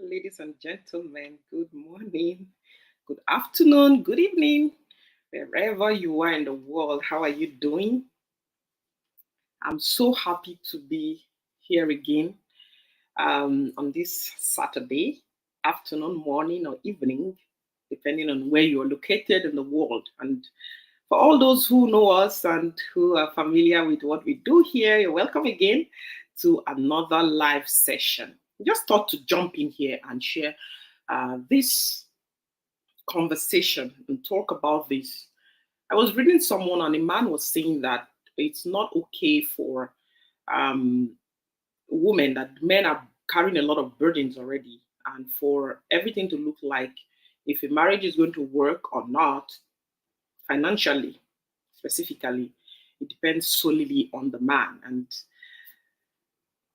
Ladies and gentlemen, good morning, good afternoon, good evening, wherever you are in the world. How are you doing? I'm so happy to be here again on this Saturday afternoon, morning, or evening, depending on where you're located in the world. And for all those who know us and who are familiar with what we do here, you're welcome again to another live session. Just thought to jump in here and share this conversation and talk about this. I was reading someone, and a man was saying that it's not okay for um, women, that men are carrying a lot of burdens already, and for everything to look like if a marriage is going to work or not financially, specifically, it depends solely on the man. And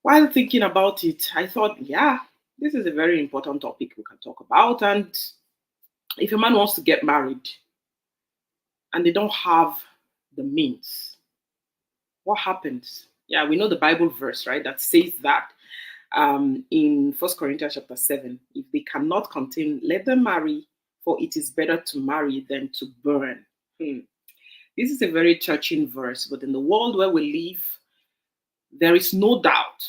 while thinking about it, I thought, yeah, this is a very important topic we can talk about. And if a man wants to get married and they don't have the means, what happens? Yeah, we know the Bible verse, right, that says that in First Corinthians chapter 7, if they cannot contain, let them marry, for it is better to marry than to burn. Hmm. This is a very touching verse, but in the world where we live, there is no doubt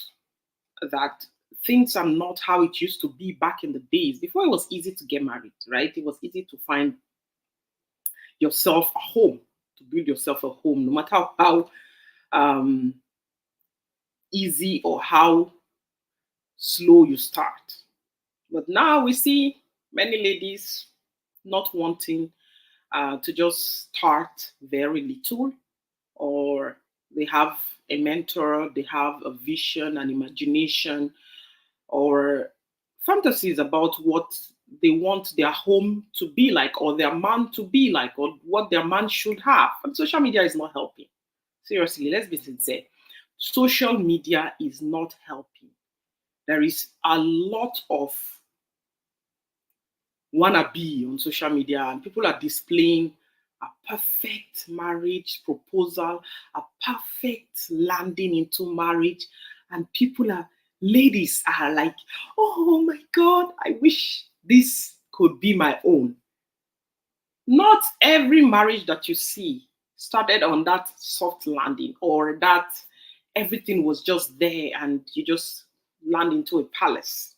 that things are not how it used to be back in the days. Before, it was easy to get married, right? It was easy to find yourself a home, to build yourself a home, no matter how um, easy or how slow you start. But now we see many ladies not wanting to just start very little, or they have a mentor, they have a vision, an imagination, or fantasies about what they want their home to be like, or their man to be like, or what their man should have. And social media is not helping. Seriously, let's be sincere. Social media is not helping. There is a lot of wannabe on social media, and people are displaying a perfect marriage proposal, a perfect landing into marriage, and ladies are like, oh my God, I wish this could be my own. Not every marriage that you see started on that soft landing, or that everything was just there and you just land into a palace.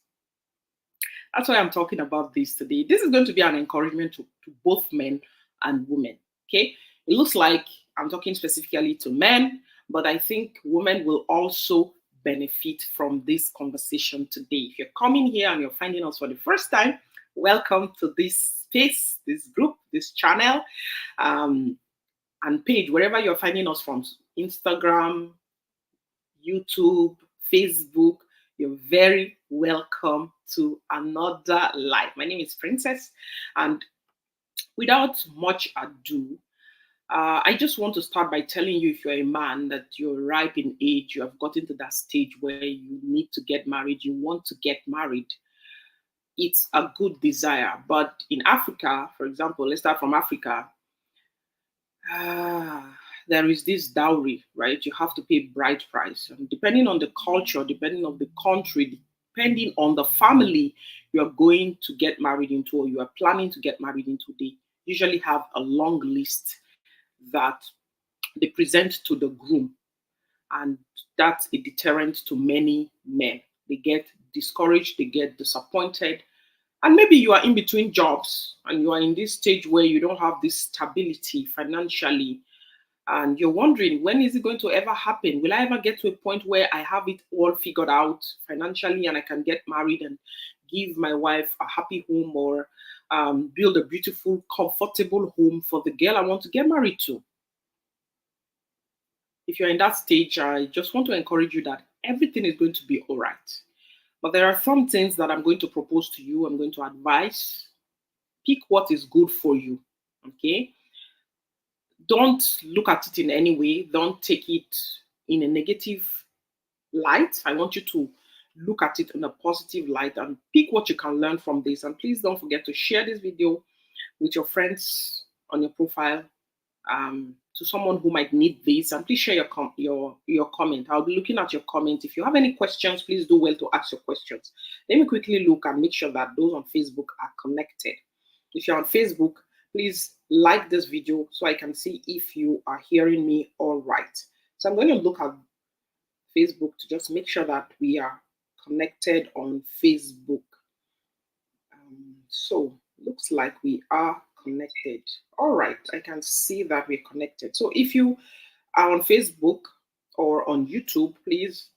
That's why I'm talking about this today. This is going to be an encouragement to both men and women. Okay. It looks like I'm talking specifically to men, but I think women will also benefit from this conversation today. If you're coming here and you're finding us for the first time, welcome to this space, this group, this channel, um, and page, wherever you're finding us from: Instagram, YouTube, Facebook. You're very welcome to another life. My name is Princess, and without much ado, I just want to start by telling you, if you're a man, that you're ripe in age, you have gotten to that stage where you need to get married, you want to get married. It's a good desire. But in Africa, for example, let's start from Africa. There is this dowry, right? You have to pay bride price. And depending on the culture, depending on the country, depending on the family you are going to get married into, or you are planning to get married into, they usually have a long list that they present to the groom. And that's a deterrent to many men. They get discouraged, they get disappointed. And maybe you are in between jobs and you are in this stage where you don't have this stability financially, and you're wondering, when is it going to ever happen? Will I ever get to a point where I have it all figured out financially and I can get married and give my wife a happy home, or build a beautiful, comfortable home for the girl I want to get married to? If you're in that stage, I just want to encourage you that everything is going to be all right. But there are some things that I'm going to propose to you, I'm going to advise. Pick what is good for you. Okay? Don't look at it in any way. Don't take it in a negative light. I want you to look at it in a positive light and pick what you can learn from this. And please don't forget to share this video with your friends on your profile. to someone who might need this, and please share your comment. I'll be looking at your comments. If you have any questions, please do well to ask your questions. Let me quickly look and make sure that those on Facebook are connected. If you're on Facebook, please like this video so I can see if you are hearing me all right. So I'm going to look at Facebook to just make sure that we are connected on Facebook. So looks like we are connected. All right, I can see that we're connected. So if you are on Facebook or on YouTube, please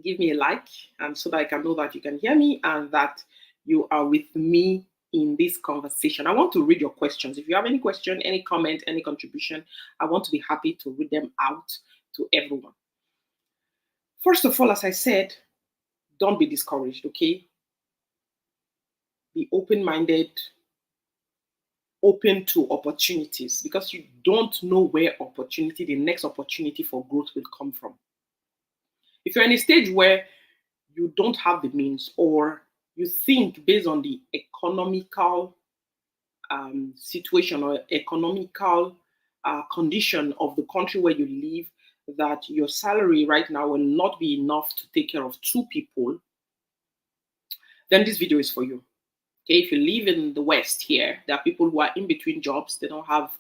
give me a like, and so that I can know that you can hear me and that you are with me in this conversation. I want to read your questions. If you have any question, any comment, any contribution, I want to be happy to read them out to everyone. First of all, as I said, don't be discouraged, okay? Be open-minded, open to opportunities, because you don't know where the next opportunity for growth will come from. If you're in a stage where you don't have the means, or you think based on the economical situation or economical condition of the country where you live, that your salary right now will not be enough to take care of two people, then this video is for you. Okay, if you live in the West here, there are people who are in between jobs. They don't have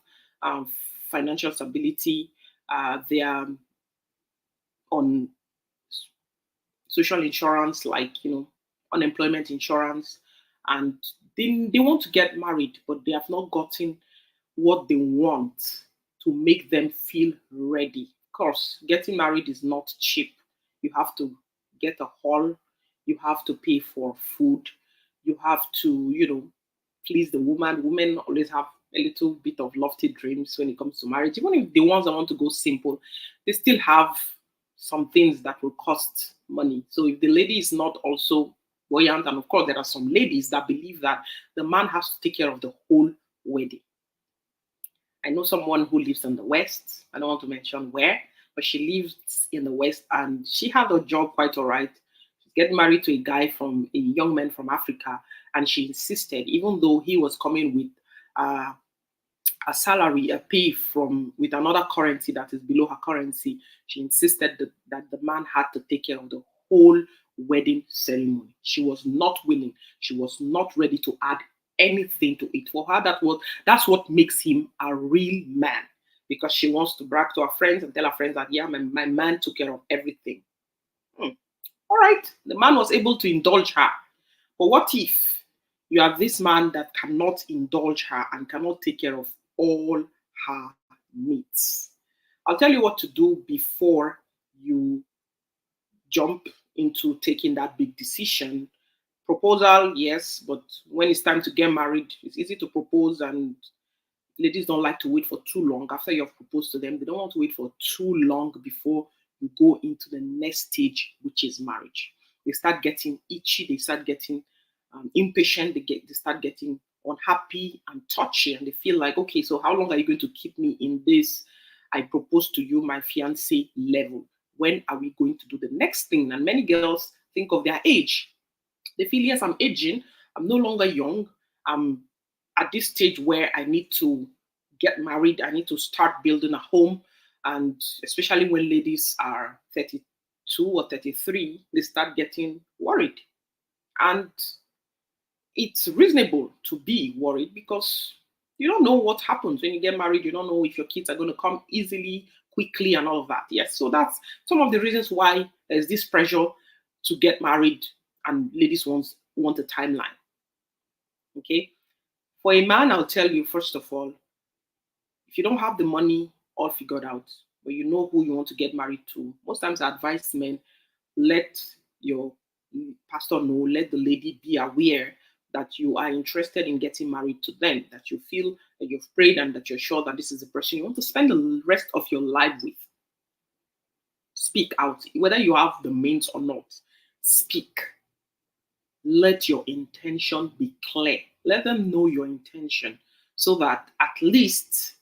financial stability. They are on social insurance, like unemployment insurance, and they want to get married, but they have not gotten what they want to make them feel ready. Of course, getting married is not cheap. You have to get a hall, you have to pay for food, you have to, please the woman. Women always have a little bit of lofty dreams when it comes to marriage. Even if the ones that want to go simple, they still have some things that will cost money. So if the lady is not also buoyant, and of course there are some ladies that believe that the man has to take care of the whole wedding. I know someone who lives in the West. I don't want to mention where, but she lives in the West, and she had a job quite all right. She's getting married to a young man from Africa, and she insisted, even though he was coming with a salary, a pay with another currency that is below her currency, she insisted that the man had to take care of the whole wedding ceremony. She was not willing. She was not ready to add anything to it. For her, that's what makes him a real man, because she wants to brag to her friends and tell her friends that, yeah, my man took care of everything. All right, the man was able to indulge her. But what if you have this man that cannot indulge her and cannot take care of all her needs? I'll tell you what to do before you jump into taking that big decision. Proposal, yes, but when it's time to get married, it's easy to propose, and ladies don't like to wait for too long. After you've proposed to them, they don't want to wait for too long before you go into the next stage, which is marriage. They start getting itchy, they start getting impatient, they start getting unhappy and touchy, and they feel like, okay, so how long are you going to keep me in this I propose to you, my fiance level? When are we going to do the next thing? And many girls think of their age. They feel, yes, I'm aging, I'm no longer young, I'm at this stage where I need to get married, I need to start building a home. And especially when ladies are 32 or 33, they start getting worried. And it's reasonable to be worried, because you don't know what happens when you get married. You don't know if your kids are going to come easily, quickly, and all of that. Yes, so that's some of the reasons why there's this pressure to get married, and ladies want a timeline. Okay, for a man, I'll tell you, first of all, if you don't have the money all figured out, but you know who you want to get married to, most times I advise men, let your pastor know, let the lady be aware that you are interested in getting married to them, that you feel that you've prayed and that you're sure that this is the person you want to spend the rest of your life with. Speak out, whether you have the means or not. Speak. Let your intention be clear. Let them know your intention, so that at least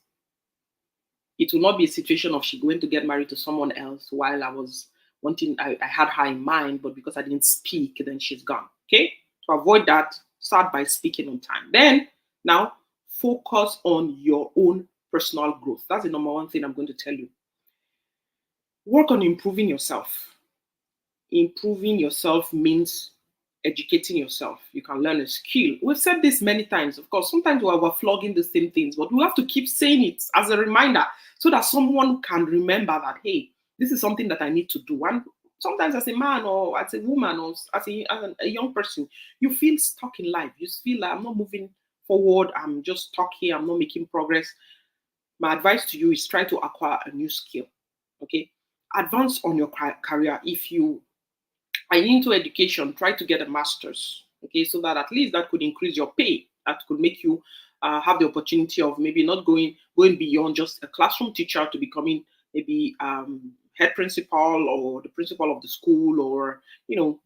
it will not be a situation of she going to get married to someone else while I had her in mind, but because I didn't speak, then she's gone. Okay? To avoid that, start by speaking on time. Then, now, focus on your own personal growth. That's the number one thing I'm going to tell you. Work on improving yourself. Improving yourself means educating yourself. You can learn a skill. We've said this many times. Of course, sometimes we're flogging the same things, but we have to keep saying it as a reminder so that someone can remember that, hey, this is something that I need to do. And sometimes as a man or as a woman or as a young person, you feel stuck in life. You feel like I'm not moving forward. I'm just stuck here. I'm not making progress. My advice to you is try to acquire a new skill. Okay. Advance on your career. If you are into education, try to get a master's. Okay. So that at least that could increase your pay. That could make you have the opportunity of maybe not going beyond just a classroom teacher to becoming maybe head principal or the principal of the school, or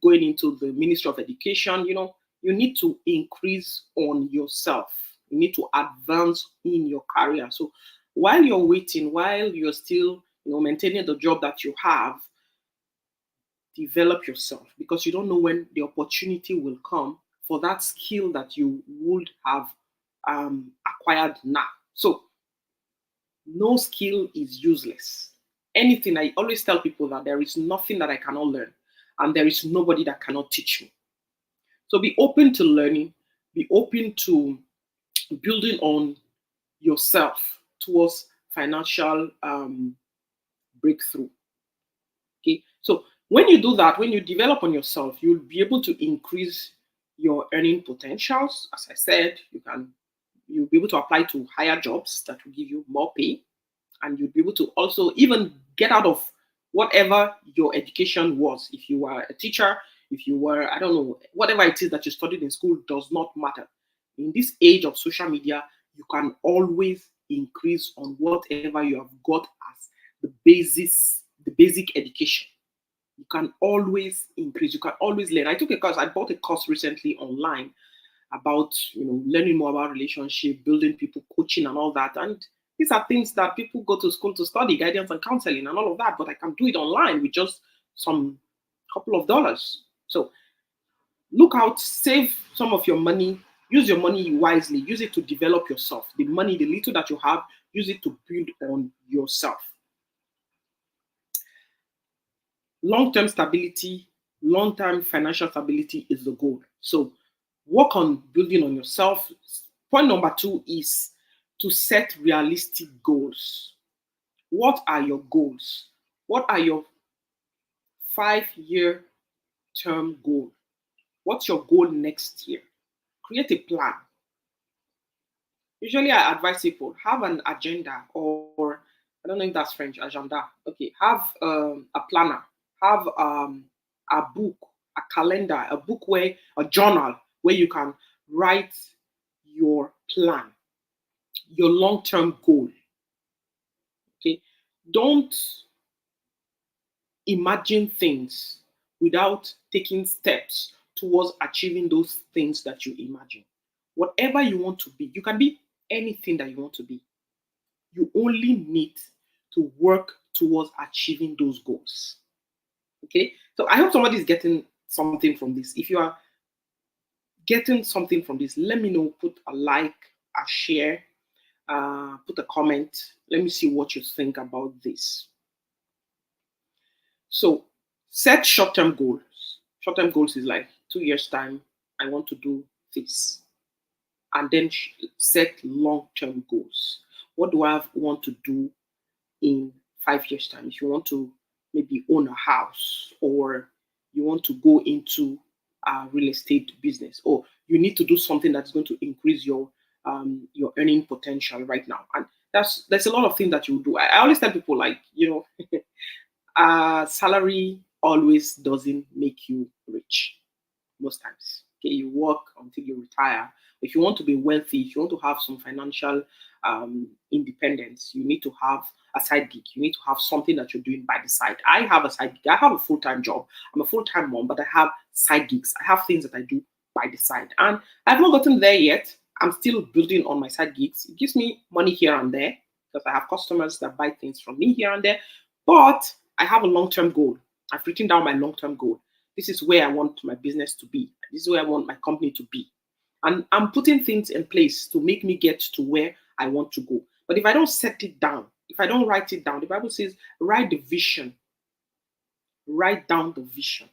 going into the Ministry of Education. You need to increase on yourself. You need to advance in your career. So while you're waiting, while you're still maintaining the job that you have, develop yourself, because you don't know when the opportunity will come for that skill that you would have acquired now. So no skill is useless. Anything, I always tell people that there is nothing that I cannot learn, and there is nobody that cannot teach me. So be open to learning, be open to building on yourself towards financial breakthrough. Okay, so when you do that, when you develop on yourself, you'll be able to increase your earning potentials. As I said, you'll be able to apply to higher jobs that will give you more pay, and you'll be able to also even get out of whatever your education was. If you were a teacher, if you were, I don't know, whatever it is that you studied in school does not matter. In this age of social media, you can always increase on whatever you have got as the basic education. You can always increase, you can always learn. I bought a course recently online about learning more about relationship, building people, coaching, and all that. And these are things that people go to school to study, guidance and counseling and all of that, but I can do it online with just some couple of dollars. So look out, save some of your money, use your money wisely, use it to develop yourself. The money, the little that you have, use it to build on yourself. Long-term stability, long-term financial stability is the goal. So work on building on yourself. Point number 2 is to set realistic goals. What are your goals? What are your 5-year term goal? What's your goal next year? Create a plan. Usually I advise people have an agenda, or I don't know if that's French, agenda. Okay, have a planner, have a book, a calendar, a journal where you can write your plan, your long-term goal. Okay, don't imagine things without taking steps towards achieving those things that you imagine. Whatever you want to be, you can be anything that you want to be. You only need to work towards achieving those goals. Okay, so I hope somebody is getting something from this. If you are getting something from this, let me know. Put a like, a share, put a comment. Let me see what you think about this. So set short-term goals. Short-term goals is like 2 years time, I want to do this. And then set long-term goals. What do I want to do in 5 years time? If you want to maybe own a house, or you want to go into a real estate business, or you need to do something that's going to increase your earning potential right now. And there's a lot of things that you do. I always tell people, like, salary always doesn't make you rich most times. Okay, you work until you retire. If you want to be wealthy, if you want to have some financial independence, you need to have a side gig. You need to have something that you're doing by the side. I have a side gig. I have a full-time job. I'm a full-time mom, but I have side gigs. I have things that I do by the side. And I've not gotten there yet. I'm still building on my side gigs. It gives me money here and there because I have customers that buy things from me here and there. But I have a long-term goal. I've written down my long-term goal. This is where I want my business to be. This is where I want my company to be. And I'm putting things in place to make me get to where I want to go. But if I don't set it down, if I don't write it down, the Bible says, write the vision, write down the vision.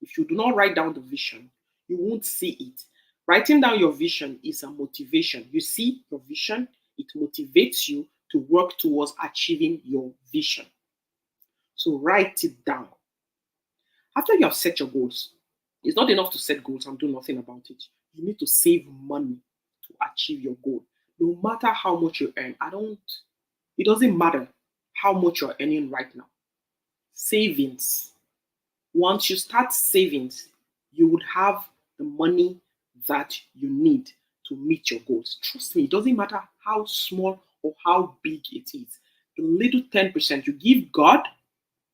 If you do not write down the vision, you won't see it. Writing down your vision is a motivation. You see your vision, it motivates you to work towards achieving your vision. So write it down. After you have set your goals, it's not enough to set goals and do nothing about it. You need to save money to achieve your goal. No matter how much you earn, it doesn't matter how much you're earning right now. Savings. Once you start savings, you would have the money that you need to meet your goals. Trust me, it doesn't matter how small or how big it is. The little 10% you give God,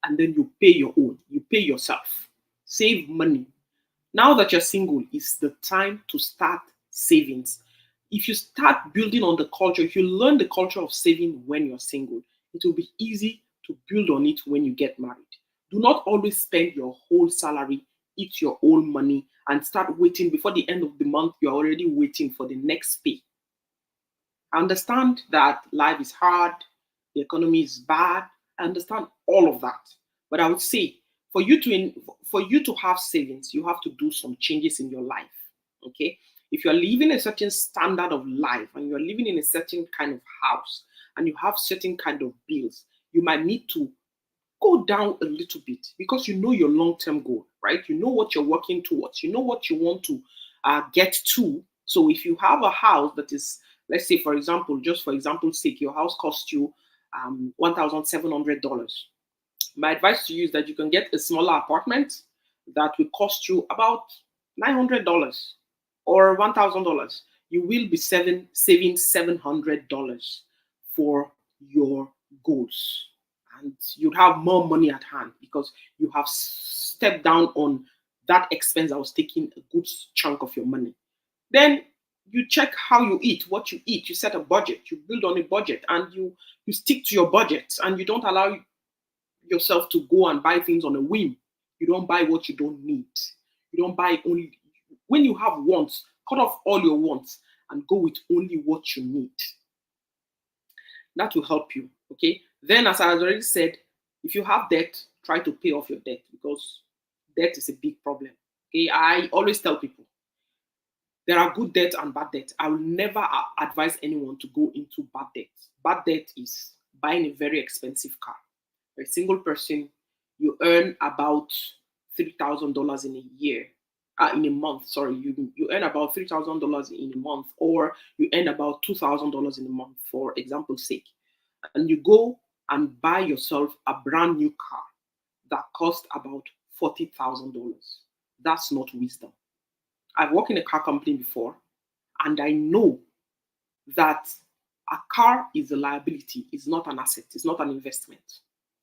and then you pay your own, you pay yourself. Save money. Now that you're single, it's the time to start savings. If you start building on the culture, if you learn the culture of saving when you're single, it will be easy to build on it when you get married. Do not always spend your whole salary, eat your own money, and start waiting before the end of the month. You're already waiting for the next pay. I understand that life is hard, the economy is bad. I understand all of that. But I would say for you to have savings, you have to do some changes in your life. Okay? If you're living a certain standard of life and you're living in a certain kind of house and you have certain kind of bills, you might need to go down a little bit because you know your long-term goal, right? You know what you're working towards. You know what you want to get to. So if you have a house that is, let's say, for example, just for example's sake, your house costs you $1,700. My advice to you is that you can get a smaller apartment that will cost you about $900 or $1,000. You will be saving $700 for your goals. And you'd have more money at hand because you have stepped down on that expense that was taking a good chunk of your money. Then you check how you eat, what you eat. You set a budget, you build on a budget, and you stick to your budget, and you don't allow yourself to go and buy things on a whim. You don't buy what you don't need. You don't buy only when you have wants, cut off all your wants and go with only what you need. That will help you. Okay. Then, as I already said, if you have debt, try to pay off your debt because debt is a big problem. Okay. I always tell people there are good debt and bad debt. I will never advise anyone to go into bad debt. Bad debt is buying a very expensive car. For a single person, you earn about $3,000 in a year, in a month. Sorry, you earn about $3,000 in a month, or you earn about $2,000 in a month, for example's sake, and you go and buy yourself a brand new car that costs about $40,000. That's not wisdom. I've worked in a car company before, and I know that a car is a liability, it's not an asset, it's not an investment.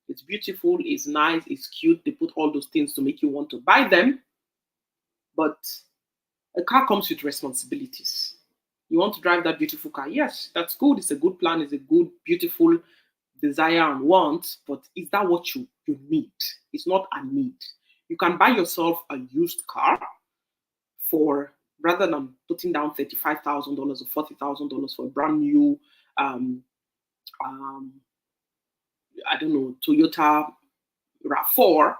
It's beautiful, it's nice, it's cute. They put all those things to make you want to buy them. But a car comes with responsibilities. You want to drive that beautiful car. Yes, that's good. It's a good plan. It's a good, beautiful desire and want. But is that what you need? It's not a need. You can buy yourself a used car for rather than putting down $35,000 or $40,000 for a brand new um, I don't know, Toyota RAV4.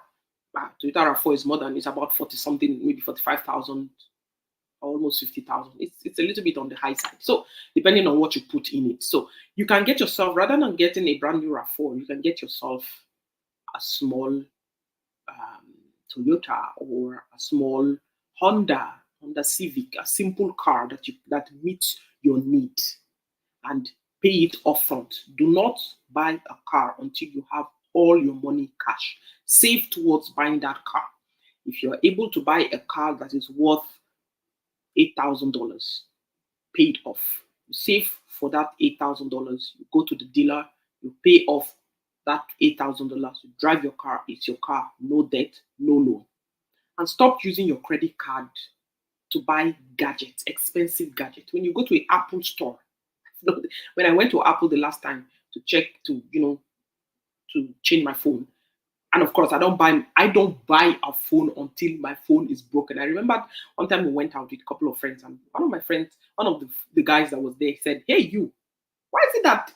Toyota RAV4 is more than, it's about 40 something, maybe 45,000, almost 50,000. It's a little bit on the high side. So depending on what you put in it. So you can get yourself, rather than getting a brand new RAV4, you can get yourself a small Toyota or a small Honda Civic, a simple car that meets your need, and pay it upfront. Do not buy a car until you have all your money cash. Save towards buying that car. If you're able to buy a car that is worth $8,000, pay it off. You save for that $8,000. You go to the dealer, you pay off that $8,000. You drive your car. It's your car. No debt, no loan. And stop using your credit card to buy gadgets, expensive gadgets. When you go to an Apple store, when I went to Apple the last time to check to change my phone, and of course I don't buy a phone until my phone is broken. I remember one time we went out with a couple of friends, and one of the guys that was there said, "Hey, you, Why is it that,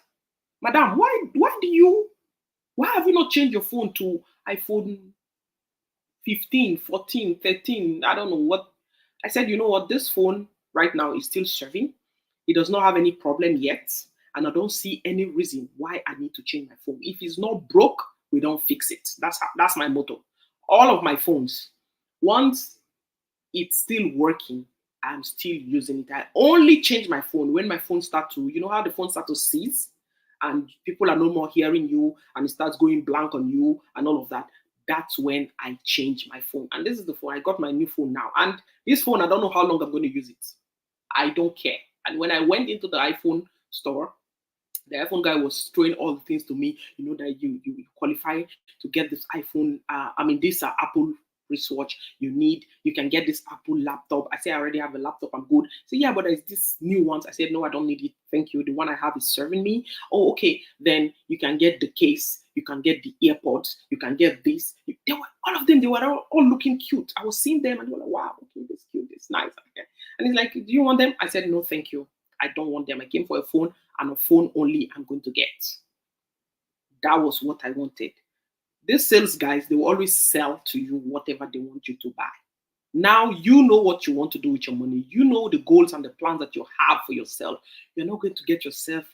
madam, why have you not changed your phone to iPhone 15, 14, 13? I don't know what. I said, you know what, this phone right now is still serving. It does not have any problem yet. And I don't see any reason why I need to change my phone. If it's not broke, we don't fix it. That's my motto. All of my phones, once it's still working, I'm still using it. I only change my phone when my phone starts to, you know how the phone starts to seize and people are no more hearing you and it starts going blank on you and all of that. That's when I change my phone. And this is the phone. I got my new phone now. And this phone, I don't know how long I'm going to use it. I don't care. And when I went into the iPhone store, the iPhone guy was throwing all the things to me. You know that you qualify to get this iPhone. This Apple wristwatch. You can get this Apple laptop. I say I already have a laptop. I'm good. So yeah, but there's this new ones. I said no, I don't need it. Thank you. The one I have is serving me. Oh, okay. Then you can get the case. You can get the AirPods. You can get this. They were all of them. They were all looking cute. I was seeing them and they were like, wow, okay, this cute. It's nice. Okay. And he's like, do you want them? I said no, thank you. I don't want them. I came for a phone and a phone only I'm going to get. That was what I wanted. These sales guys, they will always sell to you whatever they want you to buy. Now you know what you want to do with your money. You know the goals and the plans that you have for yourself. You're not going to get yourself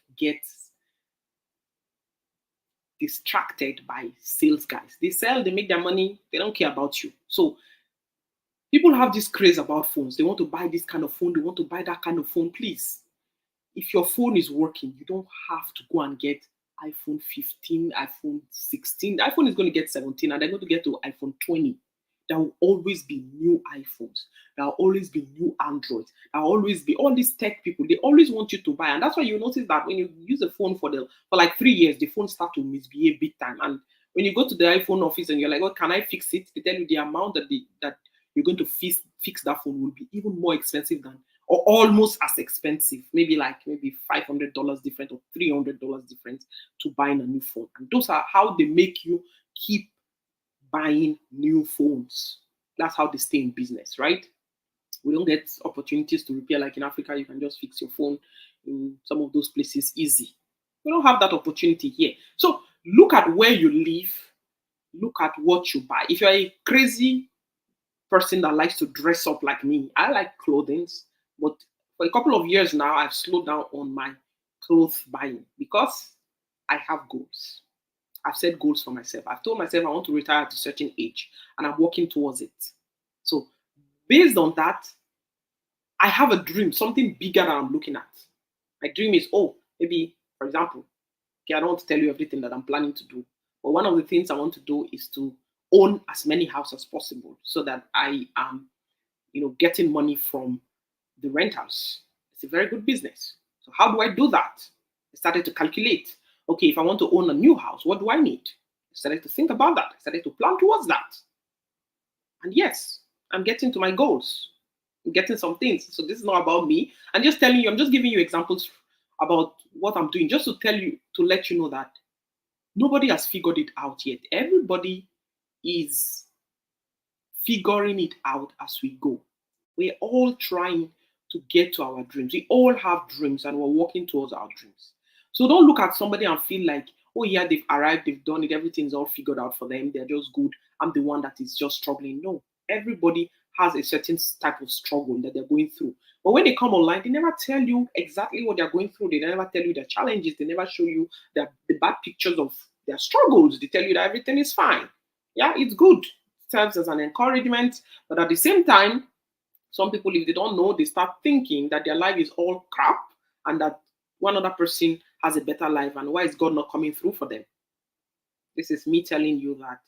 distracted by sales guys. They sell, they make their money, they don't care about you. So people have this craze about phones. They want to buy this kind of phone, they want to buy that kind of phone. Please, if your phone is working, you don't have to go and get iPhone 15, iPhone 16. The iPhone is going to get 17 and they're going to get to iPhone 20. There will always be new iPhones. There will always be new Androids. There will always be all these tech people. They always want you to buy. And that's why you notice that when you use a phone for like 3 years, the phone starts to misbehave big time. And when you go to the iPhone office and you're like, oh, can I fix it? They tell you the amount that you're going to fix that phone will be even more expensive than, or almost as expensive, maybe $500 different or $300 different to buying a new phone. And those are how they make you keep buying new phones. That's how they stay in business, right? We don't get opportunities to repair like in Africa. You can just fix your phone in some of those places easy. We don't have that opportunity here. So look at where you live. Look at what you buy. If you're a crazy person that likes to dress up like me, I like clothing, but for a couple of years now, I've slowed down on my clothes buying because I have goals. I've set goals for myself. I've told myself I want to retire at a certain age and I'm working towards it. So based on that, I have a dream, something bigger that I'm looking at. My dream is, maybe, for example, okay, I don't want to tell you everything that I'm planning to do, but one of the things I want to do is to own as many houses as possible so that I am, getting money from the rentals. It's a very good business. So how do I do that? I started to calculate. Okay, if I want to own a new house, what do I need? I started to think about that. I started to plan towards that. And yes, I'm getting to my goals. I'm getting some things. So this is not about me. I'm just telling you, I'm just giving you examples about what I'm doing, just to let you know that nobody has figured it out yet. Everybody is figuring it out as we go. We're all trying to get to our dreams. We all have dreams and we're working towards our dreams. So don't look at somebody and feel like, oh yeah, they've arrived, they've done it, everything's all figured out for them, they're just good. I'm the one that is just struggling. No, everybody has a certain type of struggle that they're going through. But when they come online, they never tell you exactly what they're going through. They never tell you their challenges. They never show you the bad pictures of their struggles. They tell you that everything is fine. Yeah, it's good. It serves as an encouragement. But at the same time, some people, if they don't know, they start thinking that their life is all crap and that one other person has a better life and why is God not coming through for them? This is me telling you that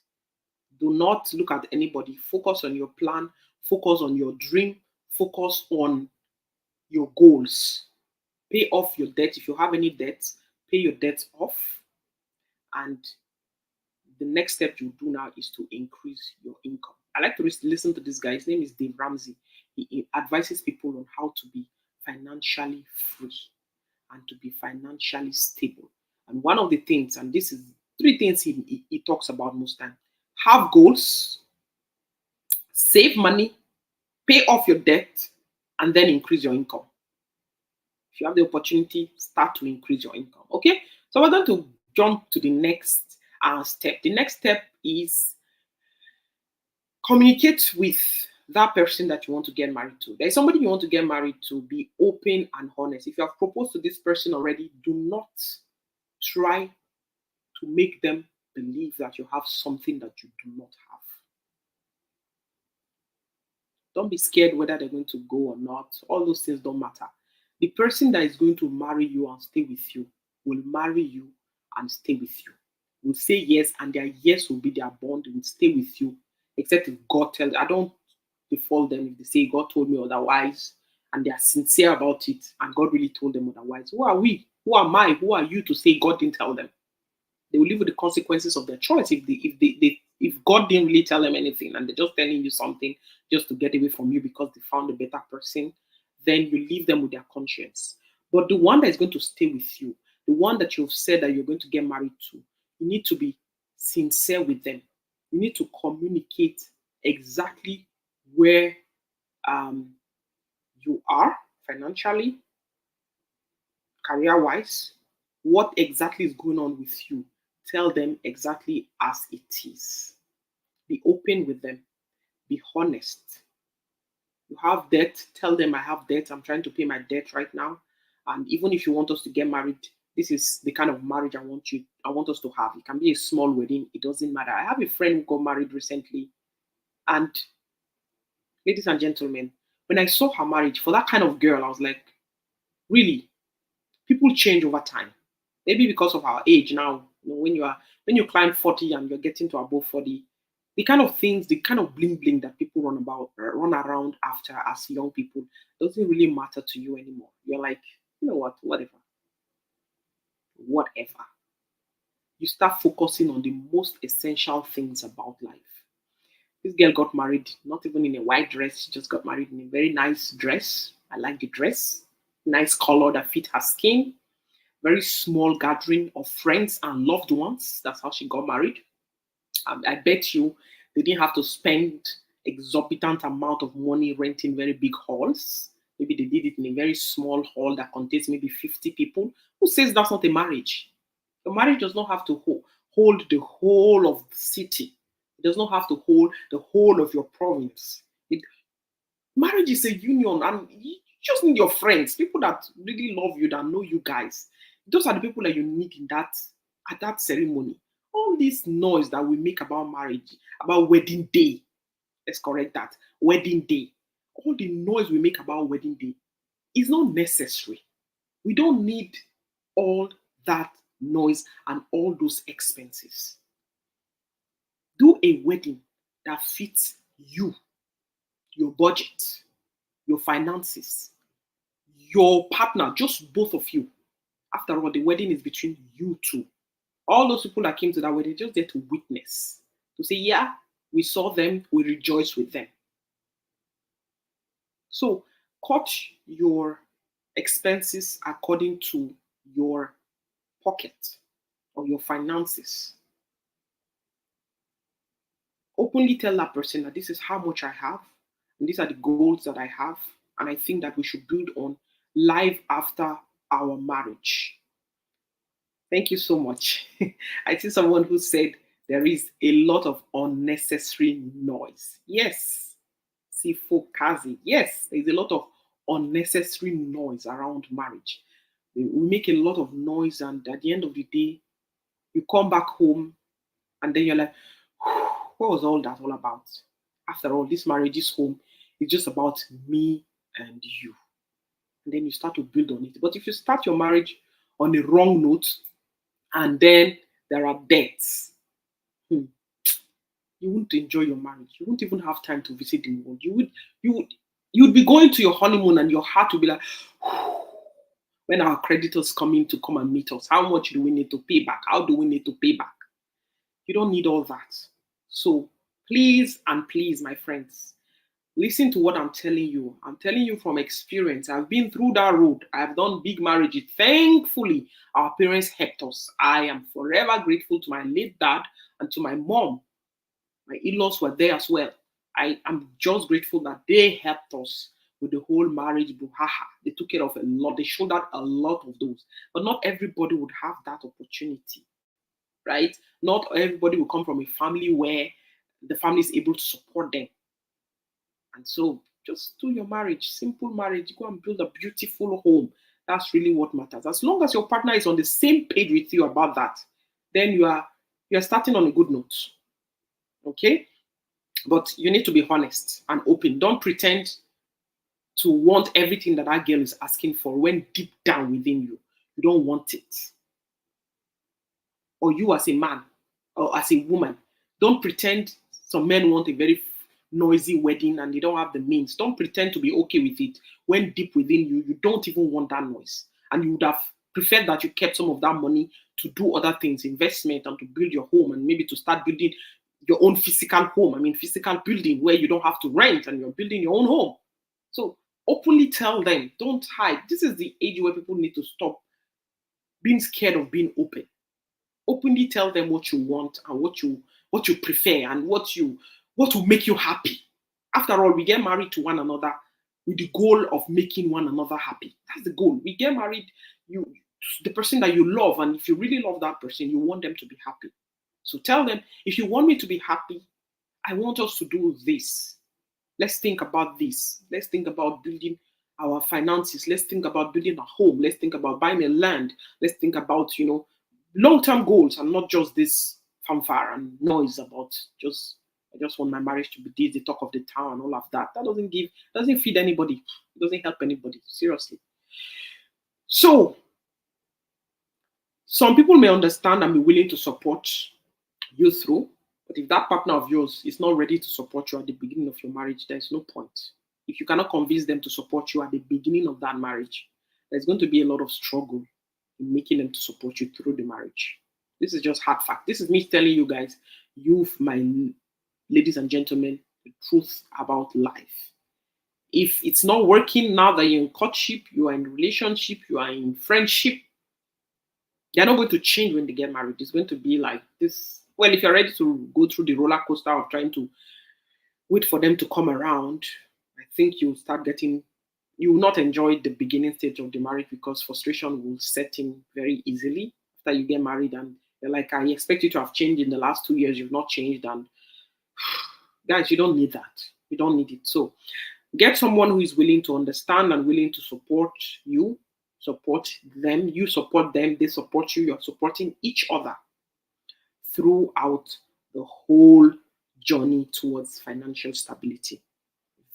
do not look at anybody. Focus on your plan, focus on your dream, focus on your goals. Pay off your debt. If you have any debts, pay your debts off. And the next step you do now is to increase your income. I like to listen to this guy. His name is Dave Ramsey. He advises people on how to be financially free and to be financially stable. And one of the things, and this is 3 things he talks about most time: have goals, save money, pay off your debt, and then increase your income. If you have the opportunity, start to increase your income. Okay, so we're going to jump to the next step. The next step is communicate with that person that you want to get married to. There's somebody you want to get married to. Be open and honest. If you have proposed to this person already, do not try to make them believe that you have something that you do not have. Don't be scared whether they're going to go or not. All those things don't matter. The person that is going to marry you and stay with you will marry you and stay with you. Will say yes, and their yes will be their bond, will stay with you. Except if God tells, I don't default them if they say God told me otherwise and they are sincere about it and God really told them otherwise. Who are we? Who am I? Who are you to say God didn't tell them? They will live with the consequences of their choice if God didn't really tell them anything and they're just telling you something just to get away from you because they found a better person, then you leave them with their conscience. But the one that is going to stay with you, the one that you've said that you're going to get married to, you need to be sincere with them. You need to communicate exactly where um, you are financially, career wise, what exactly is going on with you. Tell them exactly as it is. Be open with them. Be honest. You have debt, tell them I have debt. I'm trying to pay my debt right now. And even if you want us to get married, this is the kind of marriage I want us to have. It can be a small wedding, it doesn't matter. I have a friend who got married recently, and ladies and gentlemen, when I saw her marriage for that kind of girl, I was like, really, people change over time. Maybe because of our age now. When you climb 40 and you're getting to above 40, the kind of things, the kind of bling bling that people run around after as young people doesn't really matter to you anymore. You're like, you know what, whatever. You start focusing on the most essential things about life. This girl got married, not even in a white dress. She just got married in a very nice dress. I like the dress. Nice color that fit her skin. Very small gathering of friends and loved ones. That's how she got married. I bet you they didn't have to spend exorbitant amount of money renting very big halls. Maybe they did it in a very small hall that contains maybe 50 people. Who says that's not a marriage? A marriage does not have to hold the whole of the city. It does not have to hold the whole of your province. Marriage is a union, and you just need your friends, people that really love you, that know you guys. Those are the people that you need in that at that ceremony. All this noise that we make about marriage, about wedding day, let's correct that. Wedding day. All the noise we make about wedding day is not necessary. We don't need all that noise and all those expenses. Do a wedding that fits you, your budget, your finances, your partner, just both of you. After all, the wedding is between you two. All those people that came to that wedding just there to witness, to say, yeah, we saw them, we rejoice with them. So cut your expenses according to your pocket or your finances. Openly tell that person that this is how much I have, and these are the goals that I have, and I think that we should build on life after our marriage. Thank you so much. I see someone who said there is a lot of unnecessary noise. Yes, Sifokazi. Yes, there's a lot of unnecessary noise around marriage. We make a lot of noise, and at the end of the day, you come back home and then you're like, what was all that all about? After all, this marriage is home. It's just about me and you. And then you start to build on it. But if you start your marriage on a wrong note and then there are debts, hmm, you won't enjoy your marriage. You won't even have time to visit the world. You would be going to your honeymoon and your heart will be like, when our creditors come in to come and meet us, how much do we need to pay back? How do we need to pay back? You don't need all that. So please and please, my friends, listen to what I'm telling you. I'm telling you from experience. I've been through that road. I've done big marriages. Thankfully, our parents helped us. I am forever grateful to my late dad and to my mom. My in-laws were there as well. I am just grateful that they helped us with the whole marriage brouhaha. They took care of a lot. They shouldered a lot of those. But not everybody would have that opportunity, right? Not everybody will come from a family where the family is able to support them. And so just do your marriage, simple marriage, go and build a beautiful home. That's really what matters. As long as your partner is on the same page with you about that, then you are starting on a good note. Okay? But you need to be honest and open. Don't pretend to want everything that that girl is asking for when deep down within you, you don't want it. Or you as a man or as a woman, don't pretend some men want a very noisy wedding and they don't have the means. Don't pretend to be okay with it when deep within you, you don't even want that noise. And you would have preferred that you kept some of that money to do other things, investment, and to build your home and maybe to start building your own physical home. I mean, physical building where you don't have to rent and you're building your own home. So openly tell them, don't hide. This is the age where people need to stop being scared of being open. Openly tell them what you want and what you prefer and what will make you happy. After all, we get married to one another with the goal of making one another happy. That's the goal. We get married, you the person that you love, and if you really love that person, you want them to be happy. So tell them, if you want me to be happy, I want us to do this. Let's think about this. Let's think about building our finances. Let's think about building a home. Let's think about buying a land. Let's think about, long-term goals and not just this fanfare and noise about I just want my marriage to be this, the talk of the town and all of that. That doesn't feed anybody. It doesn't help anybody. Seriously. So some people may understand and be willing to support you through, but if that partner of yours is not ready to support you at the beginning of your marriage, there's no point. If you cannot convince them to support you at the beginning of that marriage, there's going to be a lot of struggle in making them to support you through the marriage. This is just hard fact. This is me telling you guys, my ladies and gentlemen, the truth about life. If it's not working now that you're in courtship, you are in relationship, you are in friendship, they're not going to change when they get married. It's going to be like this. Well, if you're ready to go through the roller coaster of trying to wait for them to come around, I think you will not enjoy the beginning stage of the marriage because frustration will set in very easily after you get married and they're like, I expect you to have changed in the last 2 years. You've not changed. And guys, you don't need that. You don't need it. So get someone who is willing to understand and willing to support you, support them. You support them. They support you. You're supporting each other throughout the whole journey towards financial stability.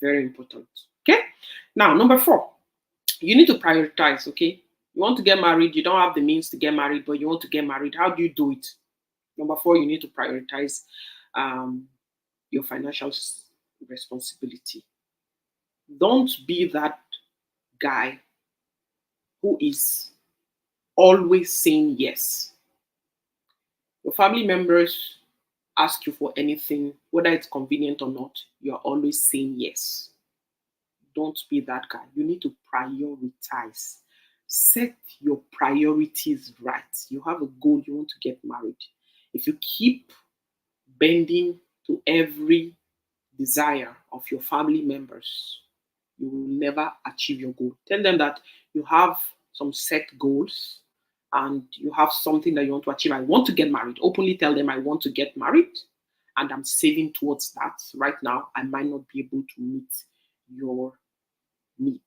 Very important. Okay. Now, number 4, you need to prioritize. Okay. You want to get married. You don't have the means to get married, but you want to get married. How do you do it? Number 4, you need to prioritize your financial responsibility. Don't be that guy who is always saying yes. Your family members ask you for anything, whether it's convenient or not, you're always saying yes. Don't be that guy. You need to prioritize. Set your priorities right. You have a goal, you want to get married. If you keep bending to every desire of your family members, you will never achieve your goal. Tell them that you have some set goals and you have something that you want to achieve. I want to get married. Openly tell them I want to get married and I'm saving towards that. Right now, I might not be able to meet your need.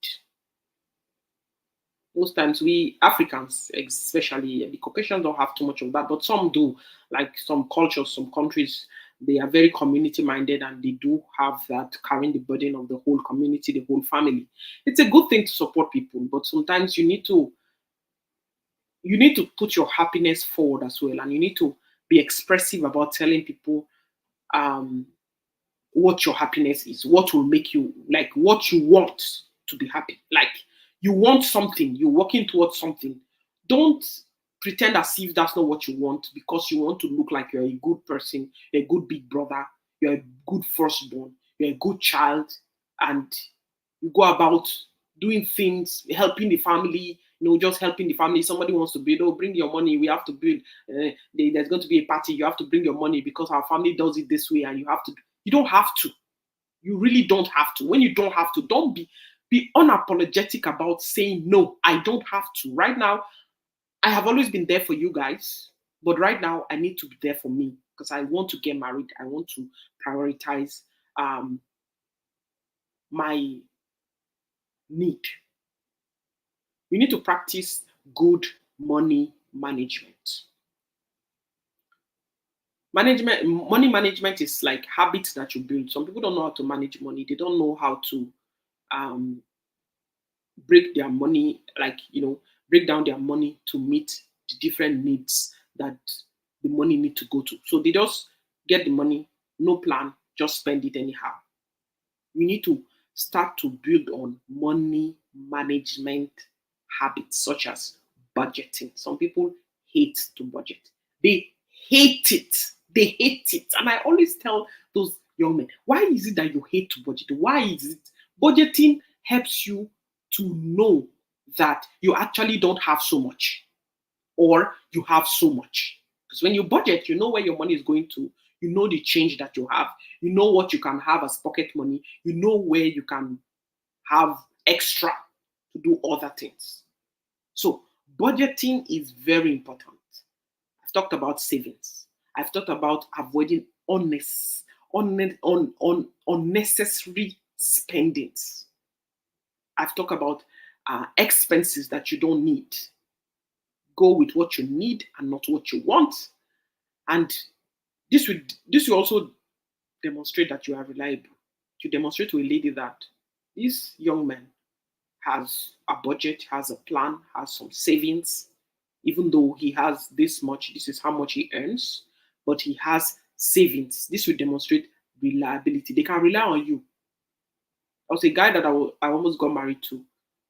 Most times we Africans, especially the Caucasians, don't have too much of that, but some do. Like some cultures, some countries, they are very community minded and they do have that carrying the burden of the whole community, the whole family. It's a good thing to support people, but sometimes you need to put your happiness forward as well, and you need to be expressive about telling people what your happiness is, what will make you, like, what you want to be happy. Like, you want something, you're working towards something. Don't pretend as if that's not what you want because you want to look like you're a good person, you're a good big brother, you're a good firstborn, you're a good child, and you go about doing things, helping the family, just helping the family. Somebody wants to build, bring your money, we have to build. There's going to be a party, you have to bring your money because our family does it this way, and you don't have to. You really don't have to. When you don't have to, don't be Be unapologetic about saying, no, I don't have to. Right now, I have always been there for you guys, but right now I need to be there for me because I want to get married. I want to prioritize um, my need. You need to practice good money management. Money management is like habits that you build. Some people don't know how to manage money. They don't know how to um, break their money, like, break down their money to meet the different needs that the money need to go to. So they just get the money, no plan, just spend it anyhow. We need to start to build on money management habits such as budgeting. Some people hate to budget. They hate it. They hate it. And I always tell those young men, why is it that you hate to budget? Why is it? Budgeting helps you to know that you actually don't have so much or you have so much. Because when you budget, you know where your money is going to, you know the change that you have, you know what you can have as pocket money, you know where you can have extra to do other things. So, budgeting is very important. I've talked about savings, I've talked about avoiding unnecessary spendings. I've talked about expenses that you don't need. Go with what you need and not what you want. And this will also demonstrate that you are reliable. To demonstrate to a lady that this young man has a budget, has a plan, has some savings, even though he has this much, this is how much he earns, but he has savings. This will demonstrate reliability. They can rely on you. I was a guy that I almost got married to,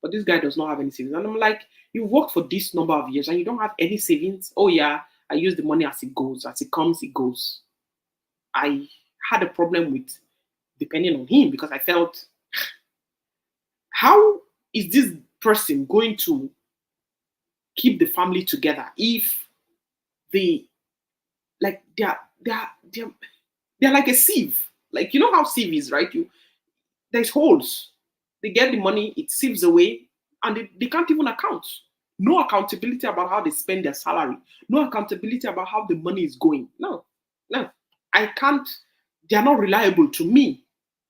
but this guy does not have any savings. And I'm like, you worked for this number of years and you don't have any savings? Oh, yeah, I use the money as it goes. As it comes, it goes. I had a problem with depending on him because I felt, how is this person going to keep the family together if they like they're like a sieve? Like, you know how sieve is, right? There's holes. They get the money, it sieves away, and they can't even account. No accountability about how they spend their salary. No accountability about how the money is going. No, no. I can't, they are not reliable to me.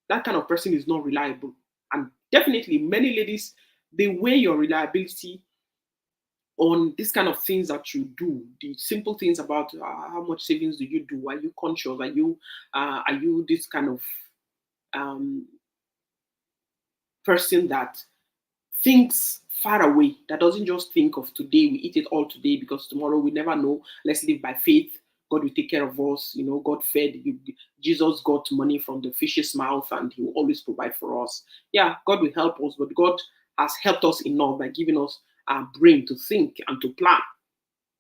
That kind of person is not reliable. And definitely many ladies, they weigh your reliability on these kind of things that you do, the simple things about how much savings do you do, are you conscious, are you this kind of um, person that thinks far away, that doesn't just think of today, we eat it all today because tomorrow we never know. Let's live by faith. God will take care of us. God fed you. Jesus got money from the fish's mouth and he will always provide for us. Yeah, God will help us, but God has helped us enough by giving us a brain to think and to plan,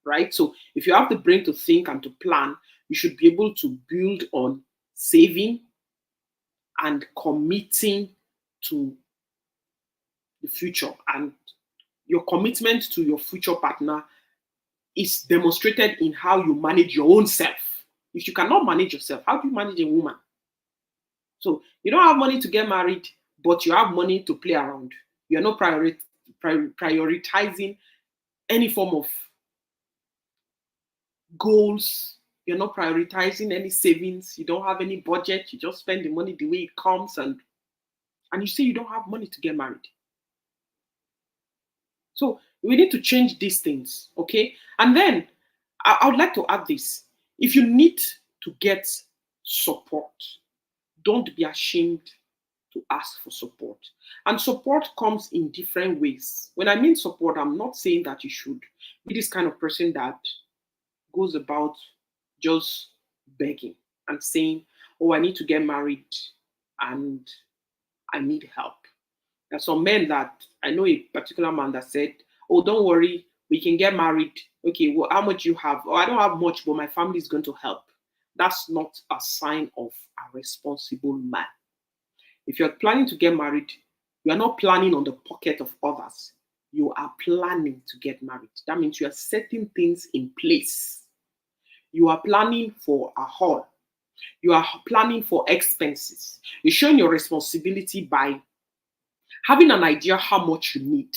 right? So if you have the brain to think and to plan, you should be able to build on saving and committing to the future. And your commitment to your future partner is demonstrated in how you manage your own self. If you cannot manage yourself, how do you manage a woman? So you don't have money to get married, but you have money to play around. You're not prioritizing any form of goals. You're not prioritizing any savings. You don't have any budget. You just spend the money the way it comes, and you say you don't have money to get married. So we need to change these things, okay? And then I would like to add this. If you need to get support, don't be ashamed to ask for support. And support comes in different ways. When I mean support, I'm not saying that you should be this kind of person that goes about just begging and saying, oh, I need to get married and I need help. There's some men that I know, a particular man that said, oh, don't worry, we can get married. Okay, well, how much you have? Oh, I don't have much, but my family is going to help. That's not a sign of a responsible man. If you're planning to get married, you are not planning on the pocket of others. You are planning to get married. That means you are setting things in place. You are planning for a hall. You are planning for expenses. You're showing your responsibility by Having an idea how much you need.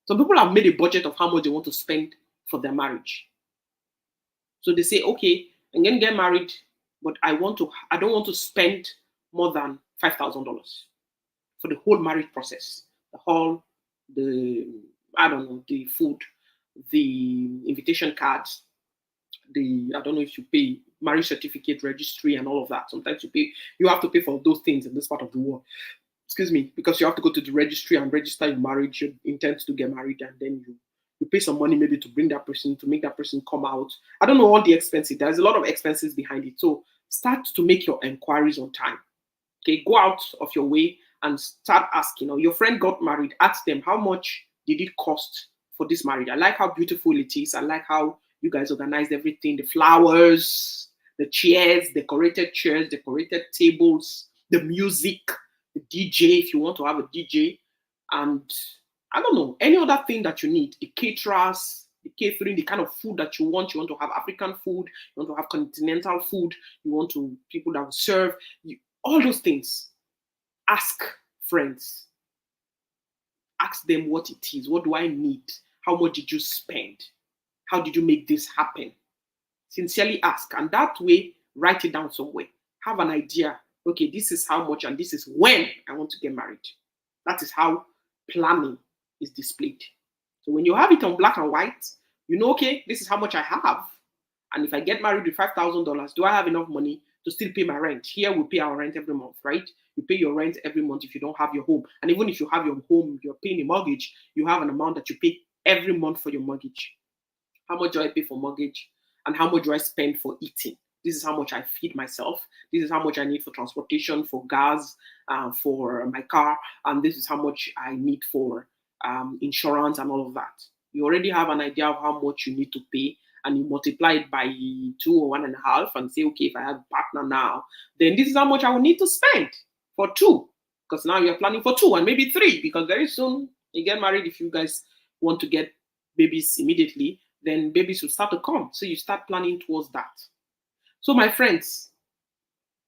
Some people have made a budget of how much they want to spend for their marriage. So they say, okay, I'm gonna get married, but I don't want to spend more than $5,000 for the whole marriage process. The hall, the I don't know, the food, the invitation cards, the I don't know if you pay marriage certificate registry and all of that. Sometimes you have to pay for those things in this part of the world. Excuse me, because you have to go to the registry and register your marriage, your intent to get married, and then you pay some money maybe to bring that person, to make that person come out. I don't know all the expenses. There's a lot of expenses behind it. So start to make your inquiries on time. Okay, go out of your way and start asking. Your friend got married, ask them how much did it cost for this marriage. I like how beautiful it is. I like how you guys organized everything, the flowers, the chairs, decorated tables, the music, the DJ if you want to have a DJ, and I don't know, any other thing that you need, the caterers, the catering, the kind of food that you want. You want to have African food, you want to have continental food, you want to people that will serve you, all those things. Ask friends. Ask them what it is. What do I need? How much did you spend? How did you make this happen? Sincerely ask. And that way, write it down somewhere. Have an idea. Okay, this is how much and this is when I want to get married. That is how planning is displayed. So when you have it on black and white, you know, okay, this is how much I have. And if I get married with $5,000, do I have enough money to still pay my rent? Here we pay our rent every month, right? You pay your rent every month if you don't have your home. And even if you have your home, you're paying a mortgage, you have an amount that you pay every month for your mortgage. How much do I pay for mortgage? And how much do I spend for eating? This is how much I feed myself. This is how much I need for transportation, for gas, for my car. And this is how much I need for insurance and all of that. You already have an idea of how much you need to pay, and you multiply it by 2 or 1.5 and say, okay, if I have a partner now, then this is how much I will need to spend for two. Because now you're planning for two and maybe three, because very soon you get married. If you guys want to get babies immediately, then babies will start to come. So you start planning towards that. So my friends,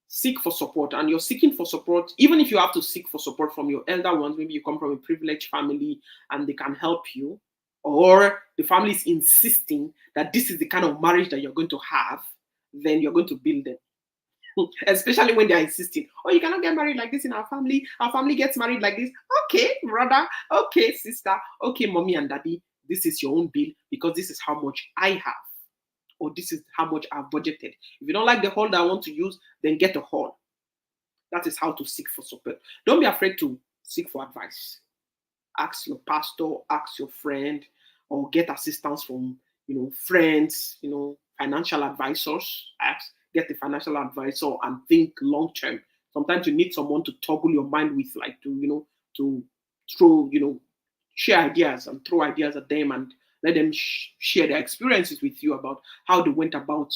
seek for support. And you're seeking for support, even if you have to seek for support from your elder ones, maybe you come from a privileged family and they can help you, or the family is insisting that this is the kind of marriage that you're going to have, then you're going to build them. Especially when they're insisting, oh, you cannot get married like this in our family. Our family gets married like this. Okay, brother. Okay, sister. Okay, mommy and daddy. This is your own bill because this is how much I have, or this is how much I've budgeted. If you don't like the hall that I want to use, then get a hall. That is how to seek for support. Don't be afraid to seek for advice. Ask your pastor, ask your friend, or get assistance from friends, financial advisors. Get a financial advisor and think long term. Sometimes you need someone to toggle your mind with, like to throw, share ideas and throw ideas at them and let them share their experiences with you about how they went about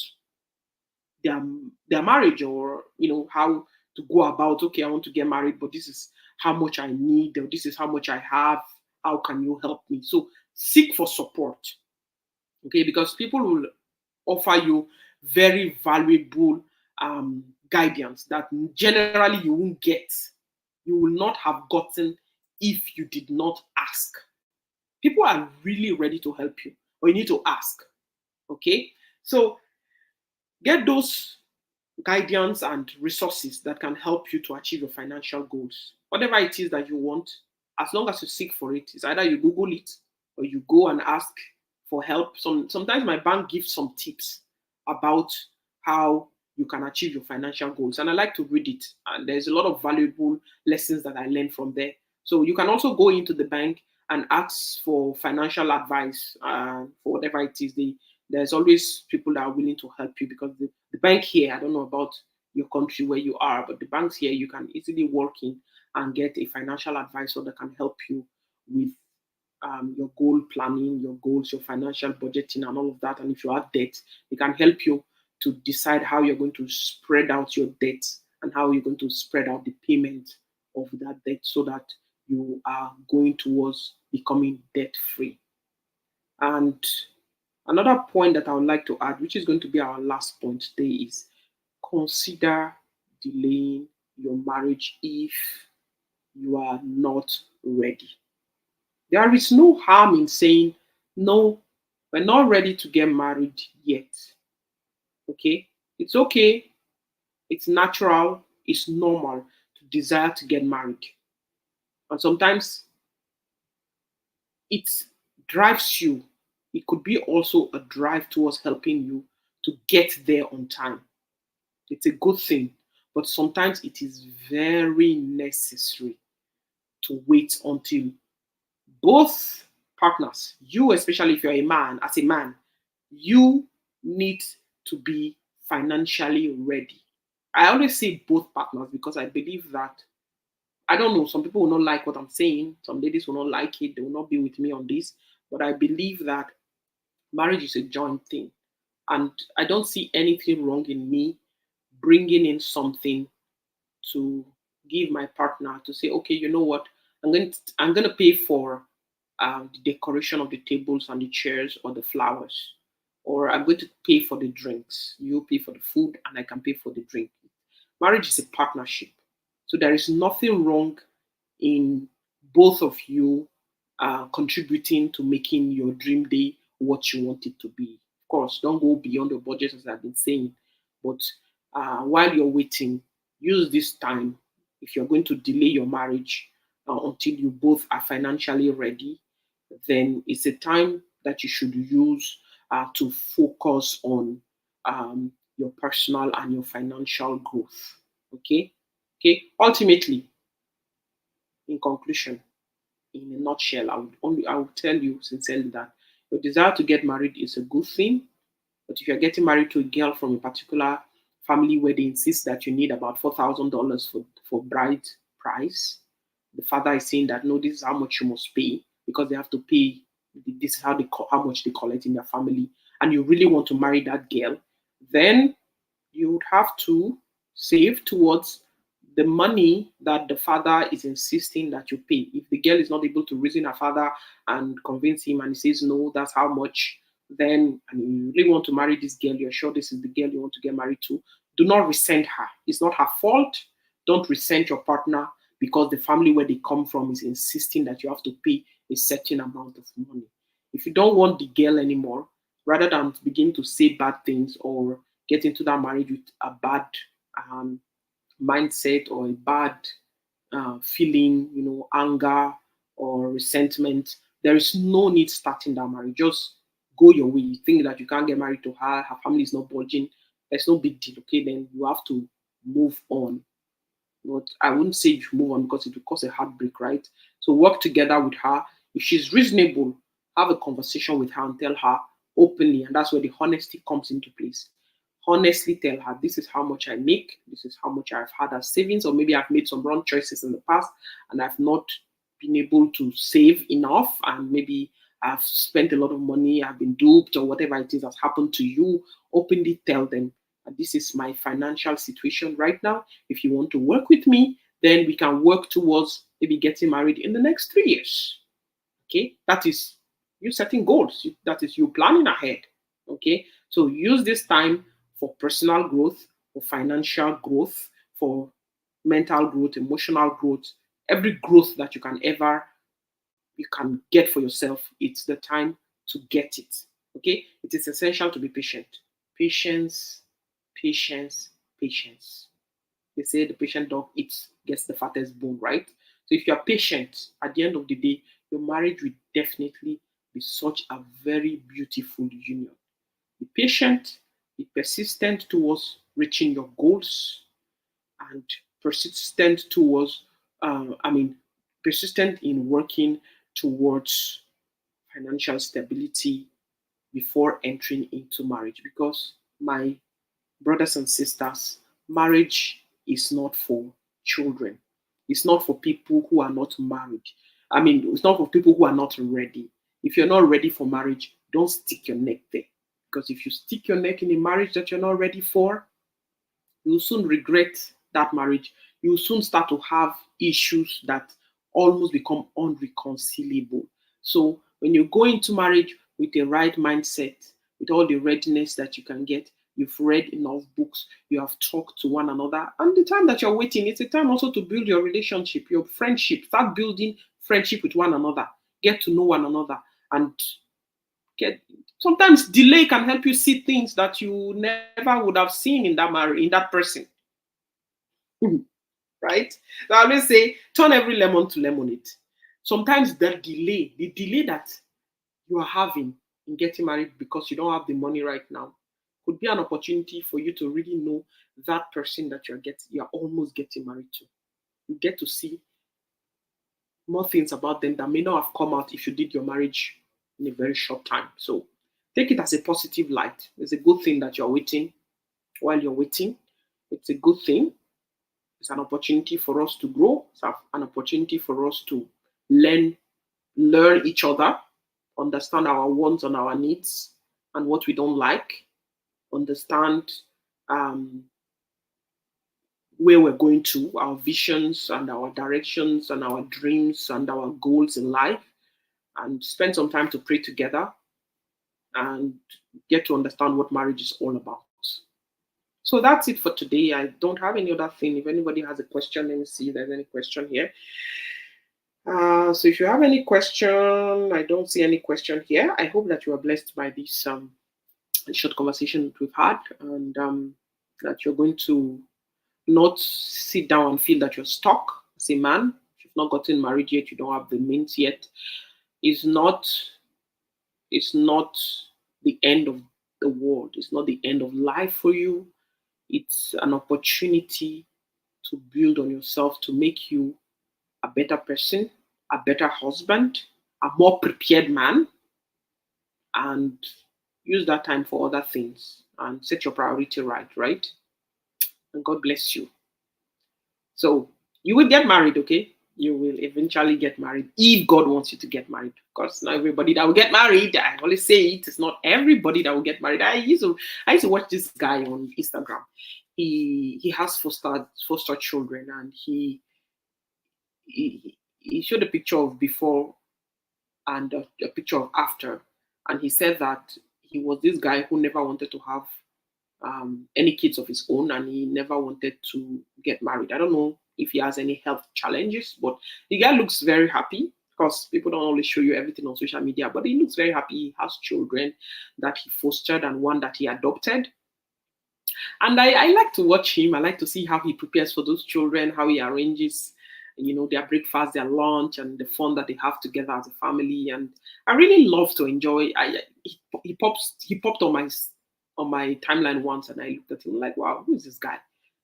their their marriage, or how to go about, okay, I want to get married, but this is how much I need, or this is how much I have. How can you help me? So seek for support, okay, because people will offer you very valuable guidance that generally you won't get. You will not have gotten if you did not ask. People are really ready to help you, but you need to ask. Okay, so get those guidance and resources that can help you to achieve your financial goals. Whatever it is that you want, as long as you seek for it, it's either you Google it or you go and ask for help. Sometimes my bank gives some tips about how you can achieve your financial goals, and I like to read it. And there's a lot of valuable lessons that I learned from there. So you can also go into the bank and ask for financial advice for whatever it is. There's always people that are willing to help you, because the bank here, I don't know about your country where you are, but the banks here, you can easily walk in and get a financial advisor that can help you with your goal planning, your goals, your financial budgeting, and all of that. And if you have debt, it can help you to decide how you're going to spread out your debt and how you're going to spread out the payment of that debt so that you are going towards becoming debt free. And another point that I would like to add, which is going to be our last point today, is consider delaying your marriage if you are not ready. There is no harm in saying, no, we're not ready to get married yet. Okay? It's okay. It's natural. It's normal to desire to get married. And sometimes it drives you. It could be also a drive towards helping you to get there on time. It's a good thing. But sometimes it is very necessary to wait until both partners, you especially if you're a man, as a man, you need to be financially ready. I always say both partners because I believe that, I don't know, some people will not like what I'm saying, some ladies will not like it, they will not be with me on this, but I believe that marriage is a joint thing. And I don't see anything wrong in me bringing in something to give my partner to say, okay, you know what, I'm going to pay for the decoration of the tables and the chairs or the flowers, or I'm going to pay for the drinks. You pay for the food, and I can pay for the drink. Marriage is a partnership, so there is nothing wrong in both of you contributing to making your dream day what you want it to be. Of course, don't go beyond the budget as I've been saying, but while you're waiting, use this time. If you're going to delay your marriage until you both are financially ready, then it's a time that you should use to focus on your personal and your financial growth. Okay? Okay. Ultimately, in conclusion, in a nutshell, I would tell you sincerely that your desire to get married is a good thing. But if you're getting married to a girl from a particular family where they insist that you need about $4,000 for bride price, the father is saying that no, this is how much you must pay because they have to pay. This is how much they collect in their family, and you really want to marry that girl, then you would have to save towards the money that the father is insisting that you pay. If the girl is not able to reason her father and convince him and he says, no, that's how much, then, and you really want to marry this girl, you're sure this is the girl you want to get married to, do not resent her. It's not her fault. Don't resent your partner because the family where they come from is insisting that you have to pay a certain amount of money. If you don't want the girl anymore, rather than begin to say bad things or get into that marriage with a bad um, mindset or a bad feeling, anger or resentment, there is no need starting that marriage. Just go your way. You think that you can't get married to her family is not budging. There's no big deal. Okay, then you have to move on. But I wouldn't say you should move on because it will cause a heartbreak, right? So work together with her. If she's reasonable, have a conversation with her and tell her openly, and that's where the honesty comes into place. Honestly tell her this is how much I make, this is how much I've had as savings, or maybe I've made some wrong choices in the past and I've not been able to save enough, and maybe I've spent a lot of money, I've been duped, or whatever it is that's happened to you. Openly tell them that this is my financial situation right now. If you want to work with me, then we can work towards maybe getting married in the next 3 years. Okay, that is you setting goals, that is you planning ahead. Okay, so use this time for personal growth, for financial growth, for mental growth, emotional growth, every growth that you can get for yourself. It's the time to get it. Okay, it is essential to be patient. Patience, patience, patience. They say the patient dog eats gets the fattest bone, right? So if you are patient, at the end of the day, your marriage will definitely be such a very beautiful union. Be patient, be persistent towards reaching your goals, and persistent towards, I mean, persistent in working towards financial stability before entering into marriage. Because my brothers and sisters, marriage is not for children. It's not for people who are not married. I mean, it's not for people who are not ready. If you're not ready for marriage, don't stick your neck there. Because if you stick your neck in a marriage that you're not ready for, you'll soon regret that marriage. You'll soon start to have issues that almost become unreconcilable. So when you go into marriage with the right mindset, with all the readiness that you can get, you've read enough books, you have talked to one another. And the time that you're waiting, it's a time also to build your relationship, your friendship. Start building friendship with one another. Get to know one another. And get sometimes delay can help you see things that you never would have seen in that in that person. Right? So I always say, turn every lemon to lemonade. Sometimes the delay that you are having in getting married because you don't have the money right now could be an opportunity for you to really know that person that you're almost getting married to. You get to see more things about them that may not have come out if you did your marriage in a very short time. So take it as a positive light. It's a good thing that you're waiting while you're waiting. It's a good thing. It's an opportunity for us to grow. It's an opportunity for us to learn each other, understand our wants and our needs and what we don't like, understand um, where we're going to, our visions and our directions and our dreams and our goals in life, and spend some time to pray together and get to understand what marriage is all about. So that's it for today. I don't have any other thing. If anybody has a question, let me see if there's any question here. So if you have any question, I don't see any question here. I hope that you are blessed by this short conversation that we've had, and that you're going to not sit down and feel that you're stuck as a man. If you've not gotten married yet, you don't have the means yet. It's not the end of the world. It's not the end of life for you. It's an opportunity to build on yourself, to make you a better person, a better husband, a more prepared man, and use that time for other things and set your priority right? And God bless you. So you will get married, okay? You will eventually get married if God wants you to get married. Of course, not everybody that will get married. I always say it's not everybody that will get married. I used to watch this guy on Instagram. He has foster children, and he showed a picture of before and a picture of after, and he said that he was this guy who never wanted to have any kids of his own, and he never wanted to get married. I don't know if he has any health challenges, but the guy looks very happy, because people don't always show you everything on social media, but he looks very happy. He has children that he fostered and one that he adopted. And I like to watch him. I like to see how he prepares for those children, how he arranges, their breakfast, their lunch, and the fun that they have together as a family. And I really love to enjoy. He popped on my timeline once, and I looked at him like, wow, who is this guy?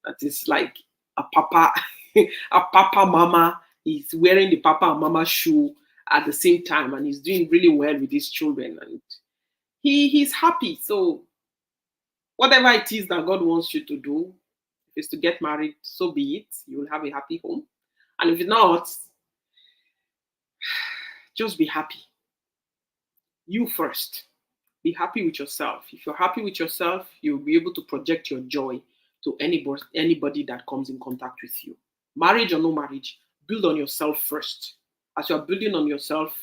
That is like a papa, a papa mama. He's wearing the papa and mama shoe at the same time, and he's doing really well with his children, and he's happy. So whatever it is that God wants you to do, if it's to get married, so be it. You will have a happy home. And if not, just be happy. You first. Be happy with yourself. If you're happy with yourself, you'll be able to project your joy to anybody that comes in contact with you. Marriage or no marriage, build on yourself first. As you're building on yourself,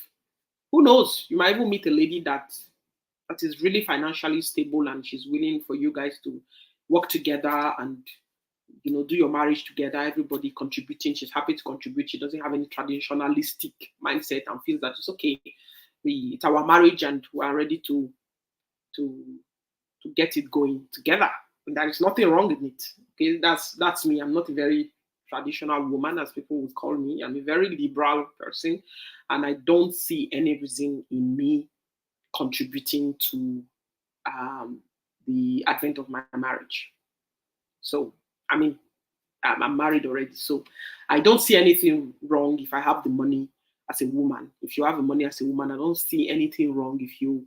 who knows? You might even meet a lady that is really financially stable, and she's willing for you guys to work together and do your marriage together, everybody contributing. She's happy to contribute. She doesn't have any traditionalistic mindset and feels that it's okay. It's our marriage and we are ready to get it going together. And there is nothing wrong with it. Okay, that's me. I'm not a very traditional woman, as people would call me. I'm a very liberal person, and I don't see any reason in me contributing to the advent of my marriage. So, I mean, I'm married already, so I don't see anything wrong if I have the money as a woman. If you have the money as a woman, I don't see anything wrong if you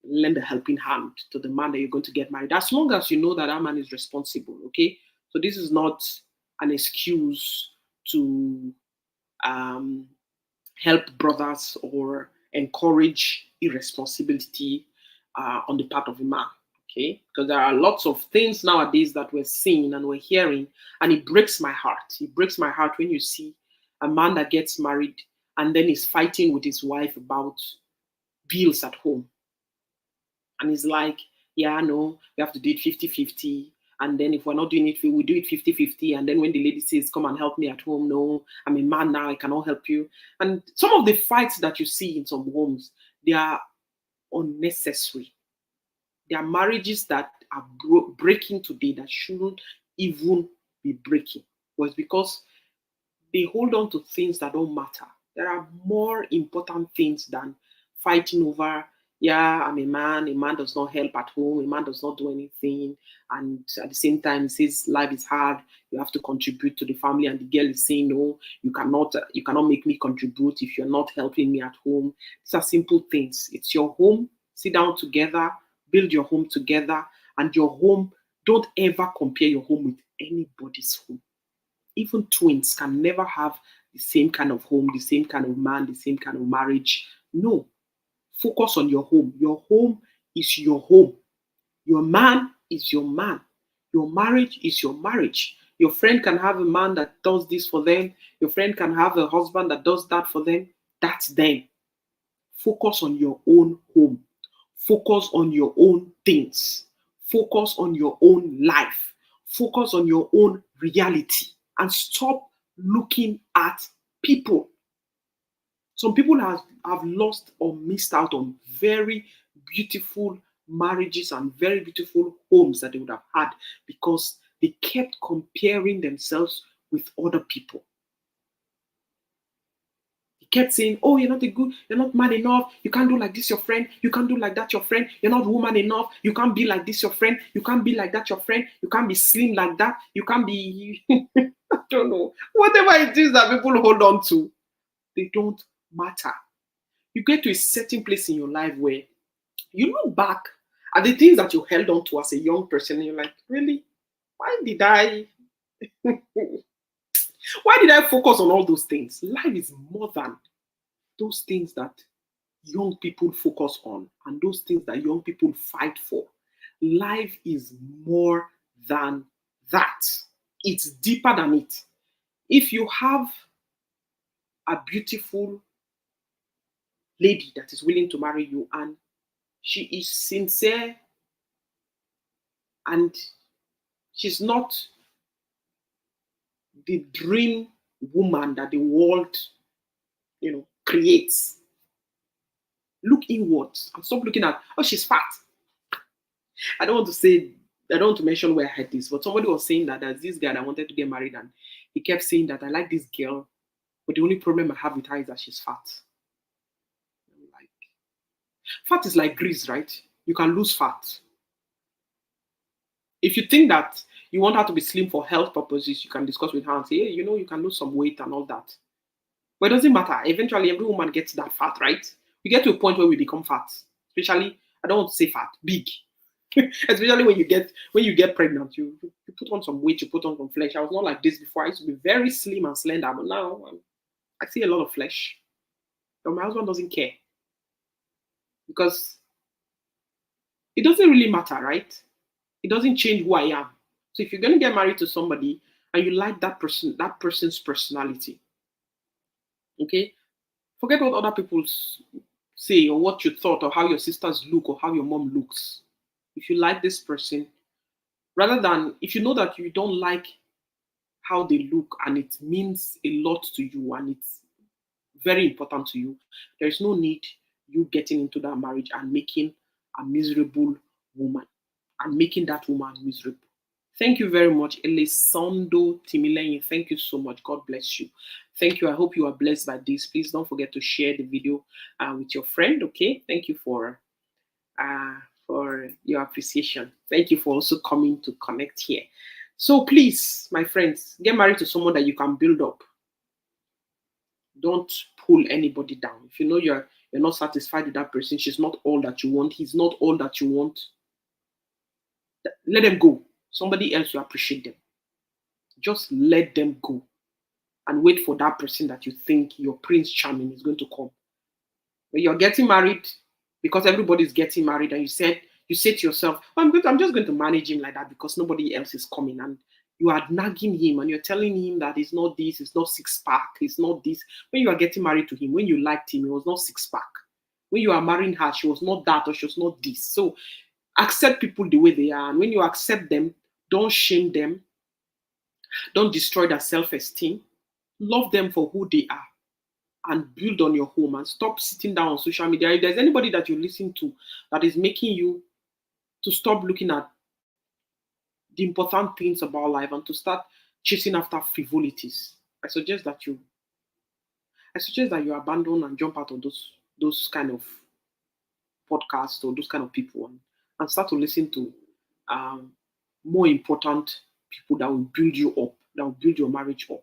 lend a helping hand to the man that you're going to get married, as long as you know that that man is responsible. Okay, so this is not an excuse to help brothers or encourage irresponsibility on the part of a man. Okay, because there are lots of things nowadays that we're seeing and we're hearing, and it breaks my heart. It breaks my heart when you see a man that gets married and then is fighting with his wife about bills at home. And he's like, Yeah, no, we have to do it 50-50. And then if we're not doing it, we do it 50-50. And then when the lady says, come and help me at home, no, I'm a man now, I cannot help you. And some of the fights that you see in some homes, they are unnecessary. There are marriages that are breaking today that shouldn't even be breaking. But it's because they hold on to things that don't matter. There are more important things than fighting over, yeah, I'm a man does not help at home, a man does not do anything. And at the same time, he says life is hard, you have to contribute to the family. And the girl is saying, no, you cannot make me contribute if you're not helping me at home. These are simple things. It's your home, sit down together, build your home together, and your home, don't ever compare your home with anybody's home. Even twins can never have the same kind of home, the same kind of man, the same kind of marriage. No. Focus on your home. Your home is your home. Your man is your man. Your marriage is your marriage. Your friend can have a man that does this for them. Your friend can have a husband that does that for them. That's them. Focus on your own home. Focus on your own things. Focus on your own life. Focus on your own reality and stop looking at people. Some people have lost or missed out on very beautiful marriages and very beautiful homes that they would have had because they kept comparing themselves with other people. Kept saying, oh, you're not man enough. You can't do like this, your friend. You can't do like that, your friend. You're not woman enough. You can't be like this, your friend. You can't be like that, your friend. You can't be slim like that. You can't be, I don't know. Whatever it is that people hold on to, they don't matter. You get to a certain place in your life where you look back at the things that you held on to as a young person and you're like, really? Why did I focus on all those things? Life is more than those things that young people focus on and those things that young people fight for. Life is more than that. It's deeper than it. If you have a beautiful lady that is willing to marry you and she is sincere and she's not the dream woman that the world, creates, look inwards and stop looking at, oh, she's fat. I don't want to say, I don't want to mention where I heard this, but somebody was saying that there's this guy that wanted to get married and he kept saying that I like this girl, but the only problem I have with her is that she's fat. Like, fat is like grease, right? You can lose fat. If you think that you want her to be slim for health purposes, you can discuss with her and say, hey, you can lose some weight and all that. But it doesn't matter. Eventually, every woman gets that fat, right? We get to a point where we become fat. Especially, I don't want to say fat, big. Especially when you get pregnant, you put on some weight, you put on some flesh. I was not like this before. I used to be very slim and slender, but now I see a lot of flesh. But my husband doesn't care because it doesn't really matter, right? It doesn't change who I am. So if you're going to get married to somebody and you like that person's personality, okay, forget what other people say or what you thought or how your sisters look or how your mom looks. If you like this person, rather than if you know that you don't like how they look and it means a lot to you and it's very important to you, there is no need you getting into that marriage and making a miserable woman and making that woman miserable. Thank you very much, Elisondo Timilenyi. Thank you so much. God bless you. Thank you. I hope you are blessed by this. Please don't forget to share the video with your friend. Okay. Thank you for your appreciation. Thank you for also coming to connect here. So please, my friends, get married to someone that you can build up. Don't pull anybody down. If you know you're not satisfied with that person, she's not all that you want, he's not all that you want, let them go. Somebody else will appreciate them. Just let them go and wait for that person that you think your Prince Charming is going to come. When you're getting married, because everybody's getting married, and you say to yourself, oh, I'm just going to manage him like that because nobody else is coming. And you are nagging him and you're telling him that it's not this, it's not six pack, it's not this. When you are getting married to him, when you liked him, it was not six pack. When you are marrying her, she was not that or she was not this. So Accept people the way they are. And when you accept them, don't shame them. Don't destroy their self-esteem. Love them for who they are and build on your home and stop sitting down on social media. If there's anybody that you listen to that is making you to stop looking at the important things about life and to start chasing after frivolities, I suggest that you abandon and jump out of those kind of podcasts or those kind of people and start to listen to um, more important people that will build you up, that will build your marriage up,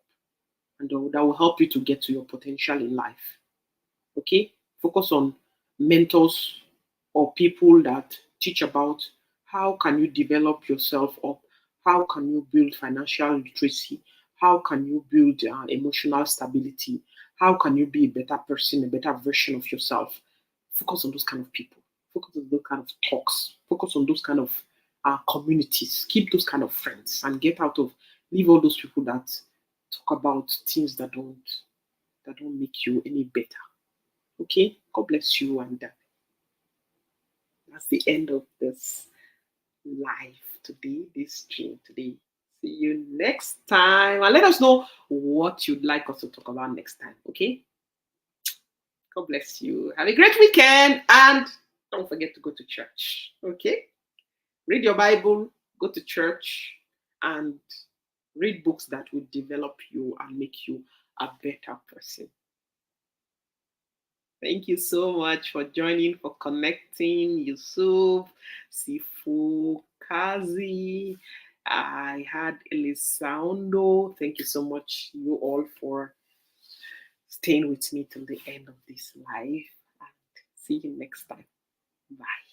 and that will help you to get to your potential in life. Okay, focus on mentors or people that teach about how can you develop yourself up, how can you build financial literacy, how can you build emotional stability, how can you be a better person, a better version of yourself. Focus on those kind of people, focus on those kind of talks, focus on those kind of communities, keep those kind of friends and get out of, leave all those people that talk about things that don't make you any better. Okay, God bless you, and that's the end of this live today, this stream today. See you next time, and let us know what you'd like us to talk about next time. Okay, God bless you. Have a great weekend, and don't forget to go to church. Okay, read your Bible, go to church, and read books that will develop you and make you a better person. Thank you so much for joining, for connecting. Yusuf, Sifu, Kazi. I had Elisaundo. Thank you so much, you all, for staying with me till the end of this live. And see you next time. Bye.